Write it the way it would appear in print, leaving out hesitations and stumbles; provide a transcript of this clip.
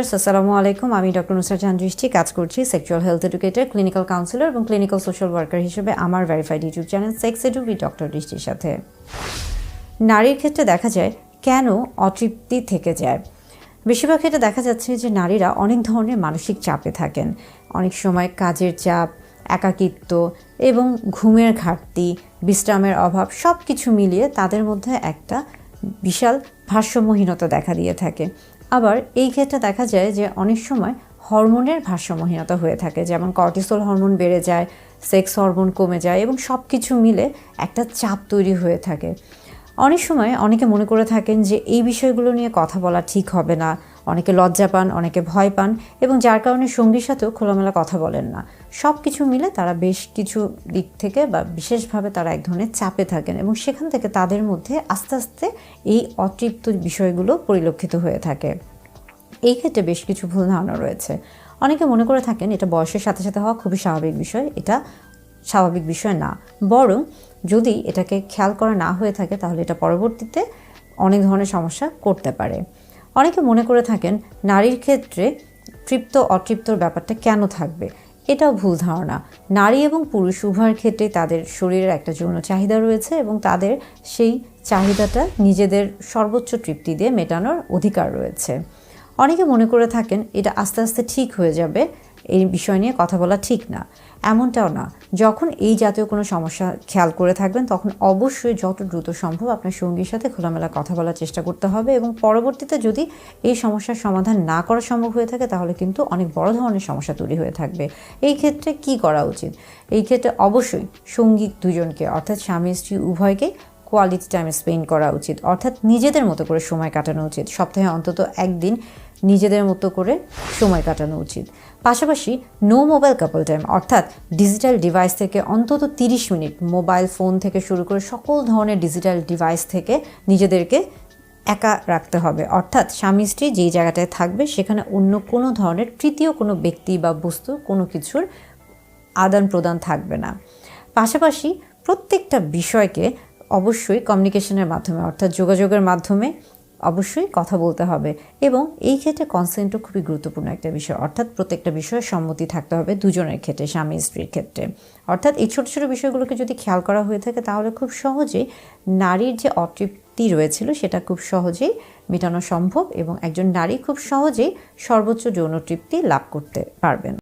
আসসালামু আলাইকুম। আমি ডক্টর নুসরাত জাহান দৃষ্টি, কাজ করছি sexual health educator, clinical councillor এবং ক্লিনিক্যাল সোশ্যাল ওয়ার্কার হিসেবে আমার verified YouTube channel sex edu with doctor দৃষ্টির সাথে। নারীর ক্ষেত্রে দেখা যায় কেন অতৃপ্তি থেকে যায়। বেশিরভাগ ক্ষেত্রে দেখা যাচ্ছে যে নারীরা অনেক ধরনের মানসিক চাপে থাকেন। অনেক সময় কাজের চাপ, একাকিত্ব এবং ঘুমের ঘাটতি, বিশ্রামের অভাব সব কিছু মিলিয়ে তাদের মধ্যে একটা বিশাল ভারসাম্যহীনতা দেখা দিয়ে থাকে। আবার এই ক্ষেত্রে দেখা যায় যে অনেক সময় হরমোনের ভারসাম্যহীনতা হয়ে থাকে, যেমন কর্টিসল হরমোন বেড়ে যায়, সেক্স হরমোন কমে যায় এবং সব কিছু মিলে একটা চাপ তৈরি হয়ে থাকে। অনেক সময় অনেকে মনে করে থাকেন যে এই বিষয়গুলো নিয়ে কথা বলা ঠিক হবে না, অনেকে লজ্জা পান, অনেকে ভয় পান এবং যার কারণে সঙ্গীর সাথেও খোলামেলা কথা বলেন না। সব কিছু মিলে তারা বেশ কিছু দিক থেকে বা বিশেষভাবে তারা এক ধরনের চাপে থাকেন এবং সেখান থেকে তাদের মধ্যে আস্তে আস্তে এই অতৃপ্ত বিষয়গুলো পরিলক্ষিত হয়ে থাকে। এই ক্ষেত্রে বেশ কিছু ভুল ধারণা রয়েছে। অনেকে মনে করে থাকেন এটা বয়সের সাথে সাথে হওয়া খুবই স্বাভাবিক বিষয়। এটা স্বাভাবিক বিষয় না, বরং যদি এটাকে খেয়াল করা না হয়ে থাকে তাহলে এটা পরবর্তীতে অনেক ধরনের সমস্যা করতে পারে। অনেকে মনে করে থাকেন নারীর ক্ষেত্রে তৃপ্ত অতৃপ্তর ব্যাপারটা কেন থাকবে, এটাও ভুল ধারণা। নারী এবং পুরুষ উভয়ের ক্ষেত্রে তাদের শরীরের একটা যৌন চাহিদা রয়েছে এবং তাদের সেই চাহিদাটা নিজেদের সর্বোচ্চ তৃপ্তি দিয়ে মেটানোর অধিকার রয়েছে। অনেকে মনে করে থাকেন এটা আস্তে আস্তে ঠিক হয়ে যাবে, এই বিষয় নিয়ে কথা বলা ঠিক না। এমনটাও না। যখন এই জাতীয় কোনো সমস্যা খেয়াল করে থাকবেন তখন অবশ্যই যত দ্রুত সম্ভব আপনার সঙ্গীর সাথে খোলামেলা কথা বলার চেষ্টা করতে হবে এবং পরবর্তীতে যদি এই সমস্যার সমাধান না করা সম্ভব হয়ে থাকে তাহলে কিন্তু অনেক বড় ধরনের সমস্যা তৈরি হয়ে থাকবে। এই ক্ষেত্রে কি করা উচিত? এই ক্ষেত্রে অবশ্যই সঙ্গী দুজনকে অর্থাৎ স্বামী স্ত্রী উভয়কে কোয়ালিটি টাইম স্পেন্ড করা উচিত, অর্থাৎ নিজেদের মতো করে সময় কাটানো উচিত। সপ্তাহে অন্তত একদিন নিজেদের মতো করে সময় কাটানো উচিত। পাশাপাশি নো মোবাইল কাপল টাইম, অর্থাৎ ডিজিটাল ডিভাইস থেকে অন্তত 30 মিনিট মোবাইল ফোন থেকে শুরু করে সকল ধরনের ডিজিটাল ডিভাইস থেকে নিজেদেরকে একা রাখতে হবে। অর্থাৎ স্বামী স্ত্রী যেই জায়গাটায় থাকবে সেখানে অন্য কোনো ধরনের তৃতীয় কোনো ব্যক্তি বা বস্তু কোনো কিছুর আদান প্রদান থাকবে না। পাশাপাশি প্রত্যেকটা বিষয়কে অবশ্যই কমিউনিকেশনের মাধ্যমে অর্থাৎ যোগাযোগের মাধ্যমে অবশ্যই কথা বলতে হবে এবং এই ক্ষেত্রে কনসেন্টও খুবই গুরুত্বপূর্ণ একটা বিষয়, অর্থাৎ প্রত্যেকটা বিষয়ে সম্মতি থাকতে হবে দুজনের ক্ষেত্রে, স্বামী স্ত্রীর ক্ষেত্রে। অর্থাৎ এই ছোটো ছোটো বিষয়গুলোকে যদি খেয়াল করা হয়ে থাকে তাহলে খুব সহজেই নারীর যে অতৃপ্তি রয়েছিল সেটা খুব সহজেই মেটানো সম্ভব এবং একজন নারী খুব সহজেই সর্বোচ্চ যৌন তৃপ্তি লাভ করতে পারবেন।